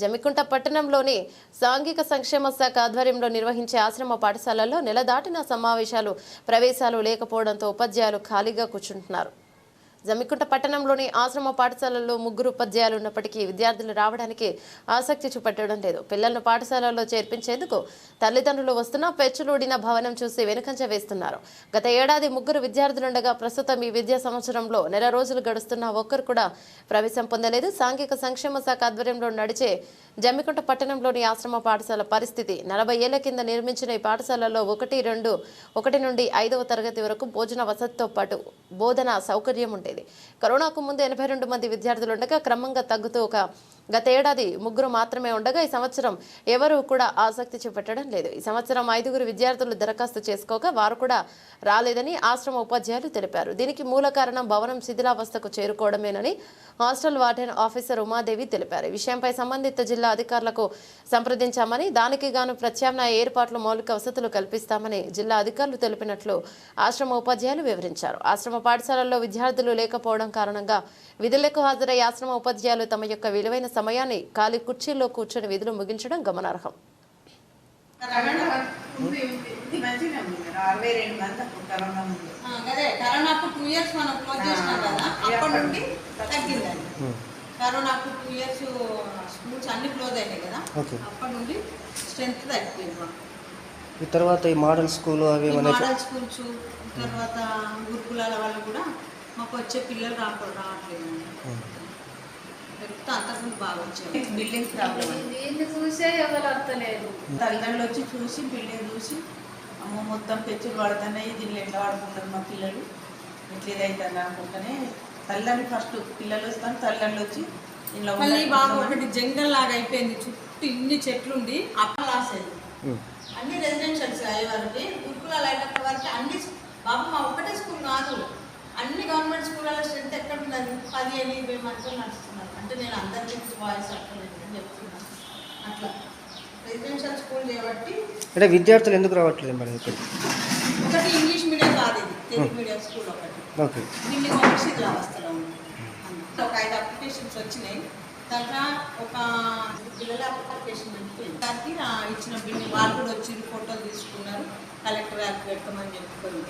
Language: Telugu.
జమ్మికుంట పట్టణంలోని సాంఘిక సంక్షేమ శాఖ ఆధ్వర్యంలో నిర్వహించే ఆశ్రమ పాఠశాలల్లో నెల దాటిన సమావేశాలు ప్రవేశాలు లేకపోవడంతో ఉపాధ్యాయులు ఖాళీగా కూర్చుంటున్నారు. జమ్మికుంట పట్టణంలోని ఆశ్రమ పాఠశాలల్లో 3 ఉపాధ్యాయులు ఉన్నప్పటికీ విద్యార్థులు రావడానికి ఆసక్తి చూపెట్టడం లేదు. పిల్లలను పాఠశాలల్లో చేర్పించేందుకు తల్లిదండ్రులు వస్తున్నా పెచ్చులూడిన భవనం చూసి వెనుకంజ వేస్తున్నారు. గత ఏడాది 3 విద్యార్థులుండగా ప్రస్తుతం ఈ విద్యా సంవత్సరంలో నెల రోజులు గడుస్తున్నా ఒక్కరు కూడా ప్రవేశం పొందలేదు. సాంఘిక సంక్షేమ శాఖ ఆధ్వర్యంలో నడిచే జమ్మికుంట పట్టణంలోని ఆశ్రమ పాఠశాల పరిస్థితి 40 ఏళ్ల కింద నిర్మించిన ఈ పాఠశాలలో 1 నుండి 5వ తరగతి వరకు భోజన వసతితో పాటు బోధన సౌకర్యం ఉండేది. కరోనాకు ముందు 82 మంది విద్యార్థులు ఉండగా క్రమంగా తగ్గుతూ గత ఏడాది 3 మాత్రమే ఉండగా ఈ సంవత్సరం ఎవరూ కూడా ఆసక్తి చూపెట్టడం లేదు. ఈ సంవత్సరం 5 విద్యార్థులు దరఖాస్తు చేసుకోగా వారు కూడా రాలేదని ఆశ్రమ ఉపాధ్యాయులు తెలిపారు. దీనికి మూల కారణం భవనం శిథిలావస్థకు చేరుకోవడమేనని హాస్టల్ వార్డెన్ ఆఫీసర్ ఉమాదేవి తెలిపారు. ఈ విషయంపై సంబంధిత జిల్లా అధికారులకు సంప్రదించామని దానికి గాను ప్రత్యామ్నాయ ఏర్పాట్లు మౌలిక వసతులు కల్పిస్తామని జిల్లా అధికారులు తెలిపినట్లు ఆశ్రమ ఉపాధ్యాయులు వివరించారు. ఆశ్రమ పాఠశాలల్లో విద్యార్థులు లేకపోవడం కారణంగా విధులకు హాజరై ఆశ్రమ ఉపాధ్యాయులు తమ యొక్క విలువైన సమయాన్ని ఖాళీ కుర్చీల్లో కూర్చొని విధులు ముగించడం గమనార్హం. కరోనాకు 2 ఇయర్స్ స్కూల్స్ అన్ని క్లోజ్ అయినాయి కదా, అప్పటి నుండి స్ట్రెంత్ తగ్గిపోయింది. ఈ తర్వాత ఈ మోడల్ స్కూల్ మోడల్ స్కూల్స్ తర్వాత గురుకులాల వాళ్ళు కూడా మాకు వచ్చే పిల్లలు రావట్లేదు. అంతకుముందు బాగా వచ్చాయి. బిల్డింగ్ ప్రాబ్లం చూసే ఎవరు వస్తలేదు. తల్లిదండ్రులు వచ్చి చూసి బిల్డింగ్ చూసి అమ్మ మొత్తం పెచ్చులు పడుతున్నాయి, దీనిలో ఎట్లా వాడుకుంటారు మా పిల్లలు, ఎట్లా ఇదవుతారు అనుకుంటేనే తల్లిదండ్రులు ఫస్ట్ పిల్లలు వస్తాను తల్లిదండ్రులు వచ్చి ఇంట్లో మళ్ళీ బాగా ఒకటి జంగల్ లాగా అయిపోయింది. చుట్టూ ఇన్ని చెట్లు ఉండి అప్పలాస్ అయ్యింది. అన్ని రెసిడెన్షియల్స్ అయ్యేవారికి గురుకులాలు అయినప్పటి వరకు అన్ని బాబు మా ఒక్కటే స్కూల్ కాదు, అన్ని గవర్నమెంట్ స్కూళ్ళలో స్ట్రెంత్ ఎక్కడ ఉన్నది 15-20 మందితో నడుస్తున్నారు. అంటే నేను అందరికీ వాయిస్ అక్కర్లేదు అని చెప్తున్నాను. అట్లా రెసిడెన్షియల్ స్కూల్ చేయబట్టి అంటే విద్యార్థులు ఎందుకు రావట్లేదు మేడం? ఒకటి ఇంగ్లీష్ మీడియం కాదు, ఇది తెలుగు మీడియం స్కూల్ ఒకటి. బిల్డింగ్ ఒకటి శిథిలావస్థలో ఉంది. ఒక 5 అప్లికేషన్స్ వచ్చినాయి. దాంట్లో ఒక పిల్లల అప్లికేషన్ దానికి ఇచ్చిన బిల్డింగ్ వాళ్ళు కూడా వచ్చి ఫోటోలు తీసుకున్నారు. కలెక్టర్ యాప్ పెట్టమని చెప్పుకొని